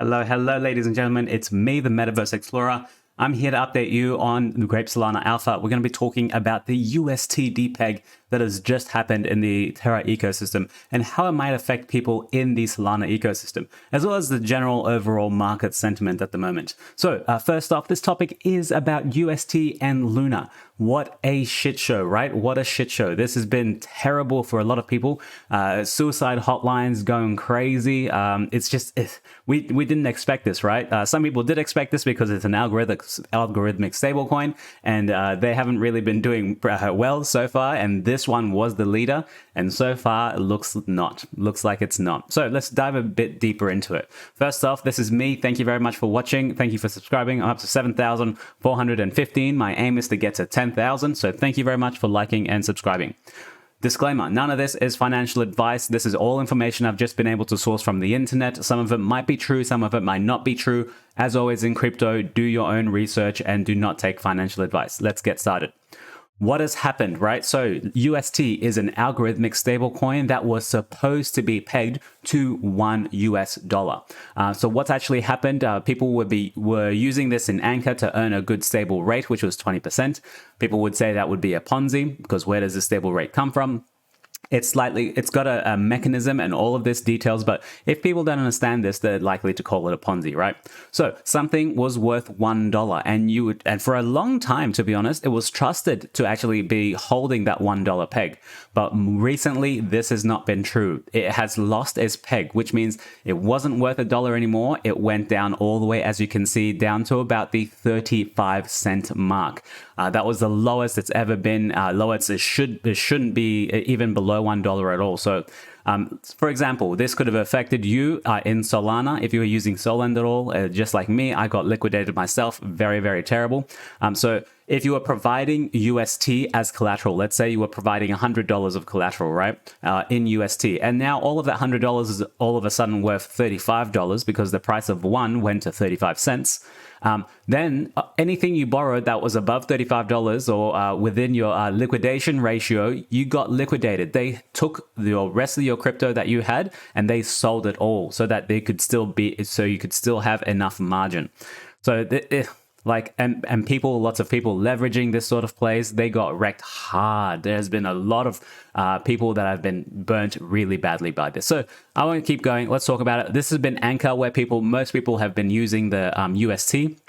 Hello, ladies and gentlemen. It's me, the MetaVerse Explorer. I'm here to update you on the Grape Solana Alpha. We're going to be talking about the UST depeg that has just happened in the Terra ecosystem and how it might affect people in the Solana ecosystem, as well as the general overall market sentiment at the moment. So first off, this topic is about UST and Luna. What a shit show, right? What a shit show. This has been terrible for a lot of people. Suicide hotlines going crazy. We didn't expect this, right? Some people did expect this because it's an algorithmic stablecoin, and they haven't really been doing well so far. And this one was the leader, and so far it looks like it's not. So let's dive a bit deeper into it. First off, this is me. Thank you very much for watching. Thank you for subscribing. I'm up to 7,415. My aim is to get to 10,000. So thank you very much for liking and subscribing. Disclaimer, none of this is financial advice. This is all information I've just been able to source from the internet. Some of it might be true, some of it might not be true. As always in crypto, do your own research and do not take financial advice. Let's get started. What has happened, right? So UST is an algorithmic stablecoin that was supposed to be pegged to $1. So what's actually happened? People were using this in Anchor to earn a good stable rate, which was 20%. People would say that would be a Ponzi because where does the stable rate come from? It's got a mechanism and all of this details, but if people don't understand this, they're likely to call it a Ponzi, right? So something was worth $1, and for a long time, to be honest, it was trusted to actually be holding that $1 peg. But recently, this has not been true. It has lost its peg, which means it wasn't worth $1 anymore. It went down all the way, as you can see, down to about the 35-cent mark. That was the lowest it's ever been. Lowest it shouldn't be even below $1 at all. So, for example, this could have affected you in Solana if you were using Solana at all. Just like me, I got liquidated myself. Very, very terrible. So if you were providing UST as collateral, let's say you were providing $100 of collateral, right, in UST, and now all of that $100 is all of a sudden worth $35 because the price of one went to 35 cents. Then anything you borrowed that was above $35 or within your liquidation ratio, you got liquidated. They took the rest of your crypto that you had and they sold it all so that you could still have enough margin. So lots of people leveraging this sort of plays, they got wrecked hard. There's been a lot of people that have been burnt really badly by this. So I won't keep going. Let's talk about it. This has been Anchor, where most people have been using the UST.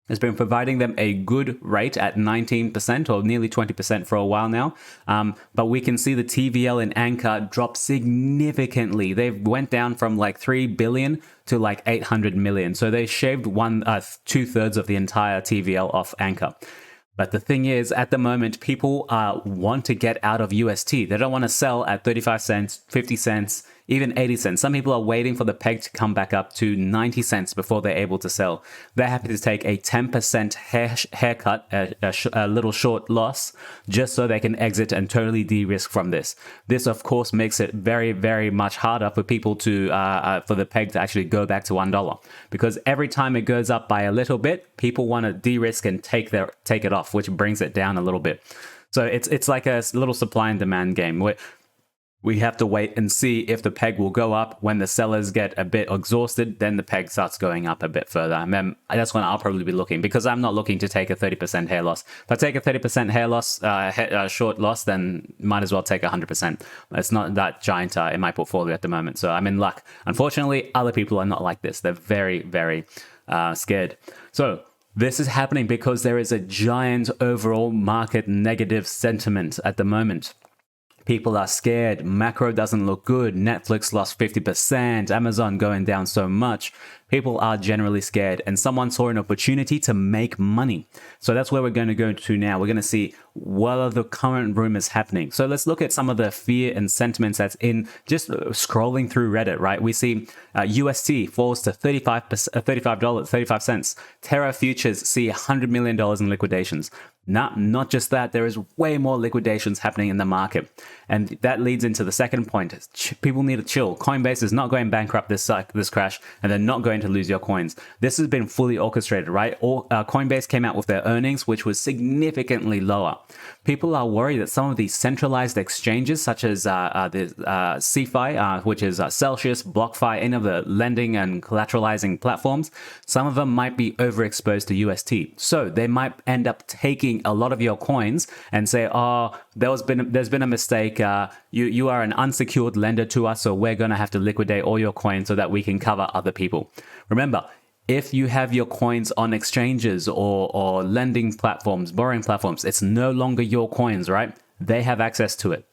It's been providing them a good rate at 19% or nearly 20% for a while now. But we can see the TVL in Anchor drop significantly. They went down from like 3 billion to like 800 million. So they shaved 2/3 of the entire TVL off Anchor. But the thing is, at the moment, people want to get out of UST. They don't want to sell at 35 cents, 50 cents, even 80 cents. Some people are waiting for the peg to come back up to 90 cents before they're able to sell. They're happy to take a 10% haircut, a little short loss, just so they can exit and totally de-risk from this. This, of course, makes it very, very much harder for people for the peg to actually go back to $1. Because every time it goes up by a little bit, people want to de-risk and take it off, which brings it down a little bit. So it's like a little supply and demand game where we have to wait and see if the peg will go up. When the sellers get a bit exhausted, then the peg starts going up a bit further. And then that's when I'll probably be looking, because I'm not looking to take a 30% hair loss. If I take a 30% hair loss, short loss, then might as well take 100%. It's not that giant in my portfolio at the moment. So I'm in luck. Unfortunately, other people are not like this. They're very, very scared. So this is happening because there is a giant overall market negative sentiment at the moment. People are scared. Macro doesn't look good. Netflix lost 50%. Amazon going down so much. People are generally scared, and someone saw an opportunity to make money. So that's where we're going to go to now. We're going to see what are the current rumors happening. So let's look at some of the fear and sentiments that's in just scrolling through Reddit, right? We see UST falls to $35 cents. Terra futures see $100 million in liquidations. Not just that, there is way more liquidations happening in the market. And that leads into the second point. People need to chill. Coinbase is not going bankrupt this crash, and they're not going to lose your coins. This has been fully orchestrated, right? Coinbase came out with their earnings, which was significantly lower. People are worried that some of these centralized exchanges, such as the CeFi, which is Celsius, BlockFi, any of the lending and collateralizing platforms, some of them might be overexposed to UST. So they might end up taking a lot of your coins and say, oh, there's been a mistake. You are an unsecured lender to us, so we're going to have to liquidate all your coins so that we can cover other people. Remember, if you have your coins on exchanges or lending platforms, borrowing platforms, it's no longer your coins, right? They have access to it.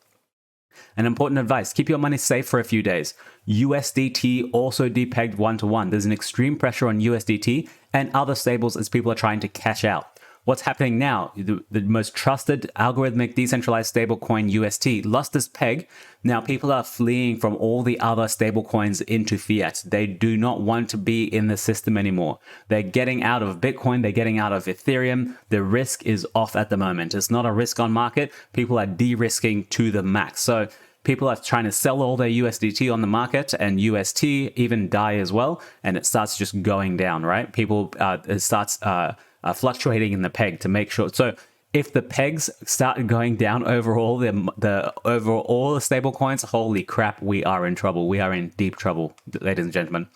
An important advice, keep your money safe for a few days. USDT also depegged 1-to-1. There's an extreme pressure on USDT and other stables as people are trying to cash out. What's happening now? The most trusted algorithmic decentralized stablecoin UST lost its peg. Now people are fleeing from all the other stablecoins into fiat. They do not want to be in the system anymore. They're getting out of Bitcoin. They're getting out of Ethereum. The risk is off at the moment. It's not a risk on market. People are de-risking to the max. So people are trying to sell all their USDT on the market, and UST even die as well. And it starts just going down, right? It starts fluctuating in the peg to make sure. So if the pegs start going down overall, the overall stable coins, holy crap, we are in trouble. We are in deep trouble, ladies and gentlemen.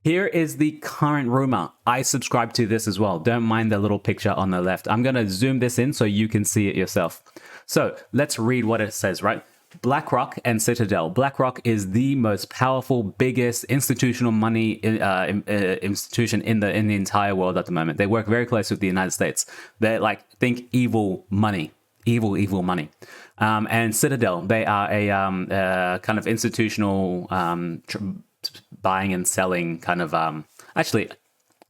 Here is the current rumor. I subscribe to this as well. Don't mind the little picture on the left. I'm going to zoom this in so you can see it yourself. So let's read what it says, right? BlackRock and Citadel. BlackRock is the most powerful, biggest institutional money institution in the entire world at the moment. They work very close with the United States. They're like, think evil money, evil money. And Citadel, they are a kind of institutional buying and selling kind of. Actually,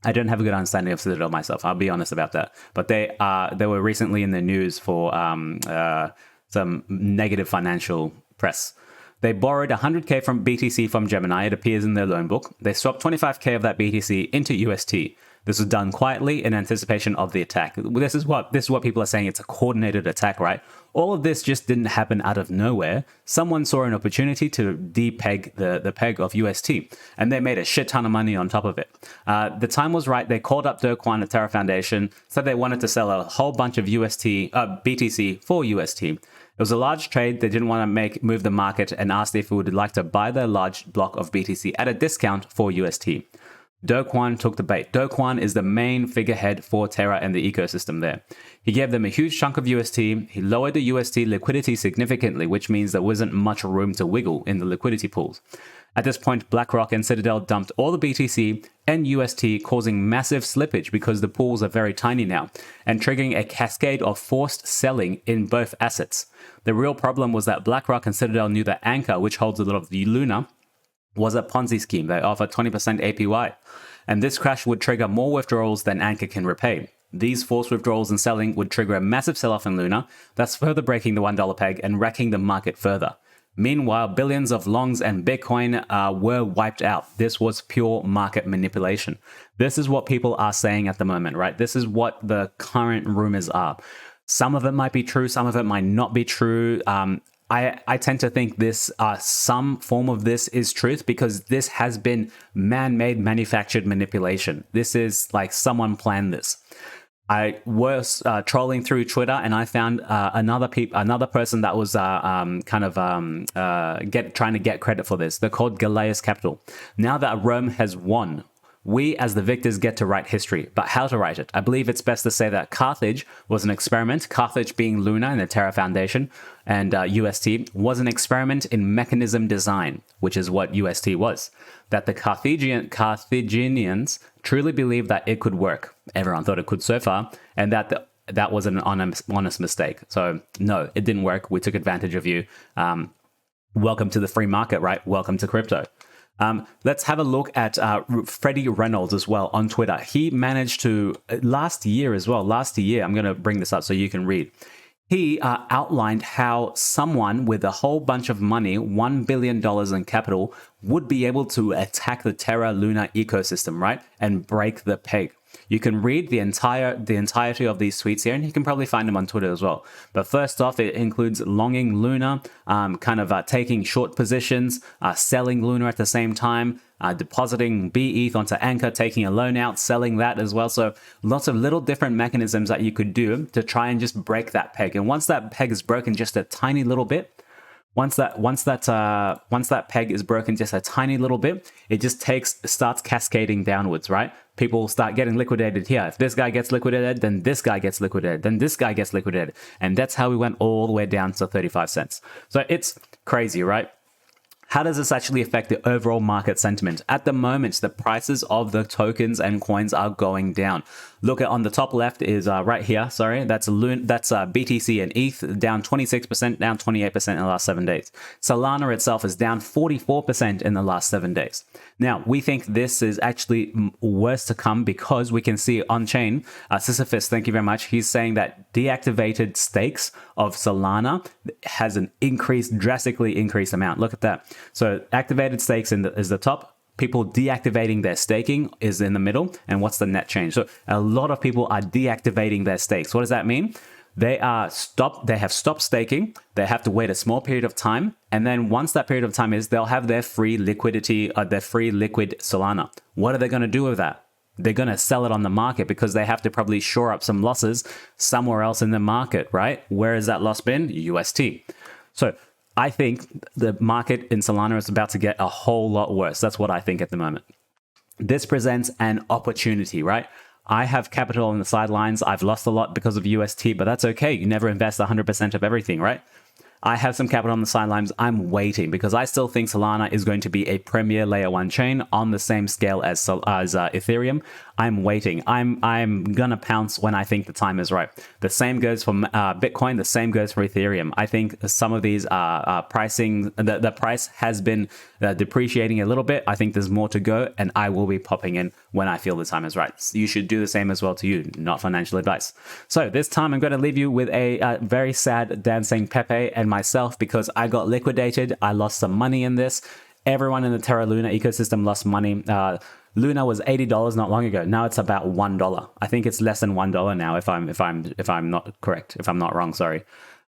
I don't have a good understanding of Citadel myself. I'll be honest about that. But they were recently in the news for some negative financial press. They borrowed 100K from BTC from Gemini. It appears in their loan book. They swapped 25K of that BTC into UST. This was done quietly in anticipation of the attack. This is what people are saying. It's a coordinated attack, right? All of this just didn't happen out of nowhere. Someone saw an opportunity to depeg the peg of UST, and they made a shit ton of money on top of it. The time was right. They called up Do Kwon at Terra Foundation, said they wanted to sell a whole bunch of BTC for UST. It was a large trade. They didn't want to move the market and asked if we would like to buy their large block of BTC at a discount for UST. Do Kwon took the bait. Do Kwon is the main figurehead for Terra and the ecosystem there. He gave them a huge chunk of UST. He lowered the UST liquidity significantly, which means there wasn't much room to wiggle in the liquidity pools. At this point, BlackRock and Citadel dumped all the BTC and UST, causing massive slippage because the pools are very tiny now, and triggering a cascade of forced selling in both assets. The real problem was that BlackRock and Citadel knew that Anchor, which holds a lot of the Luna, was a Ponzi scheme. They offer 20% APY, and this crash would trigger more withdrawals than Anchor can repay. These forced withdrawals and selling would trigger a massive sell-off in Luna, thus further breaking the $1 peg and wrecking the market further. Meanwhile, billions of longs and Bitcoin were wiped out. This was pure market manipulation. This is what people are saying at the moment, right? This is what the current rumors are. Some of it might be true, some of it might not be true. I tend to think some form of this is truth, because this has been man-made, manufactured manipulation. This is like someone planned this. I was trolling through Twitter, and I found another person that was trying to get credit for this. They're called Galeas Capital. Now that Rome has won, we as the victors get to write history, but how to write it? I believe it's best to say that Carthage was an experiment, Carthage being Luna and the Terra Foundation, and UST was an experiment in mechanism design, which is what UST was. That the Carthaginians truly believed that it could work. Everyone thought it could so far, and that was an honest mistake. So no, it didn't work. We took advantage of you. Welcome to the free market, right? Welcome to crypto. Let's have a look at Freddie Reynolds as well on Twitter. He managed to, last year, I'm going to bring this up so you can read. He outlined how someone with a whole bunch of money, $1 billion in capital, would be able to attack the Terra Luna ecosystem, right? And break the peg. You can read the entirety of these tweets here, and you can probably find them on Twitter as well. But first off, it includes longing Luna, taking short positions, selling Luna at the same time, depositing BETH onto Anchor, taking a loan out, selling that as well. So lots of little different mechanisms that you could do to try and just break that peg. And once that peg is broken just a tiny little bit, once that peg is broken just a tiny little bit, it just starts cascading downwards, right? People start getting liquidated here. If this guy gets liquidated, then this guy gets liquidated, then this guy gets liquidated. And that's how we went all the way down to 35 cents. So it's crazy, right? How does this actually affect the overall market sentiment? At the moment, the prices of the tokens and coins are going down. Look at on the top left is right here. Sorry, that's BTC and ETH down 26%, down 28% in the last 7 days. Solana itself is down 44% in the last 7 days. Now, we think this is actually worse to come because we can see on chain, Sisyphus, thank you very much. He's saying that deactivated stakes of Solana has an drastically increased amount. Look at that. So activated stakes is the top. People deactivating their staking is in the middle. And what's the net change? So a lot of people are deactivating their stakes. What does that mean? They have stopped staking. They have to wait a small period of time. And then once that period of time is, they'll have their free liquidity, their free liquid Solana. What are they going to do with that? They're going to sell it on the market because they have to probably shore up some losses somewhere else in the market, right? Where has that loss been? UST. So I think the market in Solana is about to get a whole lot worse. That's what I think at the moment. This presents an opportunity, right? I have capital on the sidelines. I've lost a lot because of UST, but that's okay. You never invest 100% of everything, right? I have some capital on the sidelines. I'm waiting because I still think Solana is going to be a premier layer 1 chain on the same scale as Ethereum. I'm waiting. I'm gonna pounce when I think the time is right. The same goes for Bitcoin. The same goes for Ethereum. I think some of these pricing, the price has been depreciating a little bit. I think there's more to go, and I will be popping in when I feel the time is right. You should do the same as well to you, not financial advice. So this time I'm going to leave you with a very sad dancing Pepe and myself because I got liquidated. I lost some money in this. Everyone in the Terra Luna ecosystem lost money. Luna was $80 not long ago. Now it's about $1. I think it's less than $1 now. If I'm not correct, if I'm not wrong, sorry.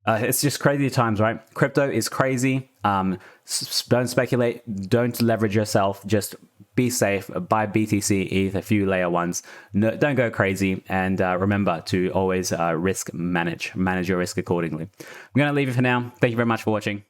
It's just crazy times, right? Crypto is crazy. Don't speculate. Don't leverage yourself. Just be safe. Buy BTC, ETH, a few layer ones. No, don't go crazy. And remember to always manage your risk accordingly. I'm going to leave you for now. Thank you very much for watching.